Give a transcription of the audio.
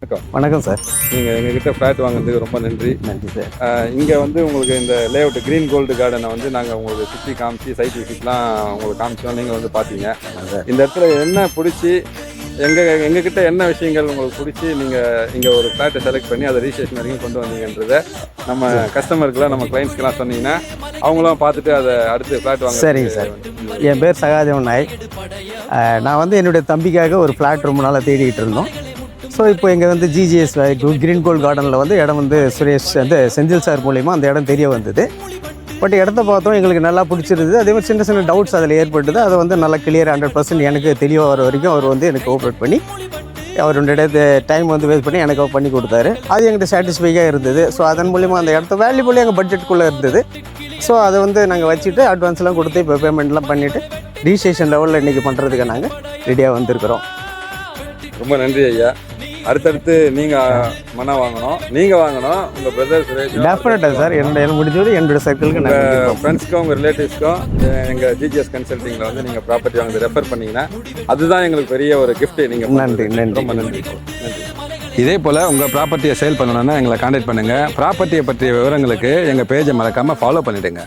வணக்கம் சார். நீங்கள் எங்ககிட்ட ஃப்ளாட் வாங்குறதுக்கு ரொம்ப நன்றி. நன்றி சார். இங்கே வந்து உங்களுக்கு இந்த லேஅவுட் க்ரீன் கோல்டு கார்டனை வந்து நாங்கள் உங்களுக்கு சுற்றி காமிச்சு சைட் விசிட்லாம் உங்களுக்கு காமிச்சோம். நீங்கள் வந்து பார்த்தீங்க. இந்த இடத்துல என்ன பிடிச்சி எங்ககிட்ட என்ன விஷயங்கள் உங்களுக்கு பிடிச்சி நீங்கள் இங்கே ஒரு ஃப்ளாட்டை செலக்ட் பண்ணி அதை ரிஜிஸ்ட்ரேஷன் வரைக்கும் கொண்டு வந்தீங்கன்றதை நம்ம கஸ்டமருக்குலாம் நம்ம கிளைண்ட்ஸ்க்கெலாம் சொன்னீங்கன்னா அவங்களும் பார்த்துட்டு அதை அடுத்து ஃப்ளாட் வாங்க. சரிங்க சார். என் பேர் சகாதேவன் நாய். நான் வந்து என்னுடைய தம்பிக்காக ஒரு ஃப்ளாட் ரொம்ப நாளாக தேடிக்கிட்டு இருந்தோம். ஸோ இப்போ இங்கே வந்து ஜிஜிஎஸ் க்ரீன் கோல்டு கார்டனில் வந்து இடம் வந்து சுரேஷ் வந்து செந்தில் சார் மூலிமா அந்த இடம் தெரிய வந்தது. பட் இடத்த பார்த்தோம், எங்களுக்கு நல்லா பிடிச்சிருந்தது. அதே மாதிரி சின்ன சின்ன டவுட்ஸ் அதில் ஏற்பட்டது. அதை வந்து நல்லா கிளியர் 100% எனக்கு தெளிவாக வர வரைக்கும் அவர் வந்து எனக்கு கோஆப்ரேட் பண்ணி அவருடைய டைம் வந்து வேஸ்ட் பண்ணி எனக்கு பண்ணி கொடுத்தாரு. அது எங்கிட்ட சாட்டிஸ்ஃபையாக இருந்தது. ஸோ அதன் மூலிமா அந்த இடத்த வேல்யூபுள்ளி எங்கள் பட்ஜெட்டுக்குள்ளே இருந்தது. ஸோ அதை வந்து நாங்கள் வச்சுட்டு அட்வான்ஸ்லாம் கொடுத்து இப்போ பேமெண்ட்லாம் பண்ணிவிட்டு ரிஜிஸ்ட்ரேஷன் லெவலில் இன்றைக்கி பண்ணுறதுக்கு நாங்கள் ரெடியாக வந்திருக்கிறோம். ரொம்ப நன்றி ஐயா. அடுத்தடுத்து நீங்கள் மனம் வாங்கணும், நீங்கள் வாங்கணும், உங்கள் பிரதர் சுரேஷ் டெஃபினட்டாக சார். என்னோட முடிஞ்சது என்னோடய சர்க்கிளுக்கு உங்கள் ஃப்ரெண்ட்ஸ்க்கும் உங்கள் ரிலேட்டிவ்ஸ்க்கும் எங்கள் ஜிஜிஎஸ் கன்சல்ட்டிங்கில் வந்து நீங்கள் ப்ராப்பர்ட்டி வாங்க ரெஃபர் பண்ணிங்கன்னா அதுதான் எங்களுக்கு பெரிய ஒரு கிஃப்ட்டு. நீங்கள் நன்றி நன்றி ரொம்ப நன்றி நன்றி. இதே போல் உங்கள் ப்ராப்பர்ட்டியை சேல் பண்ணணுன்னா எங்களை கான்டாக்ட் பண்ணுங்கள். ப்ராப்பர்ட்டியை பற்றிய விவரங்களுக்கு எங்கள் பேஜை மறக்காமல் ஃபாலோ பண்ணிவிடுங்க.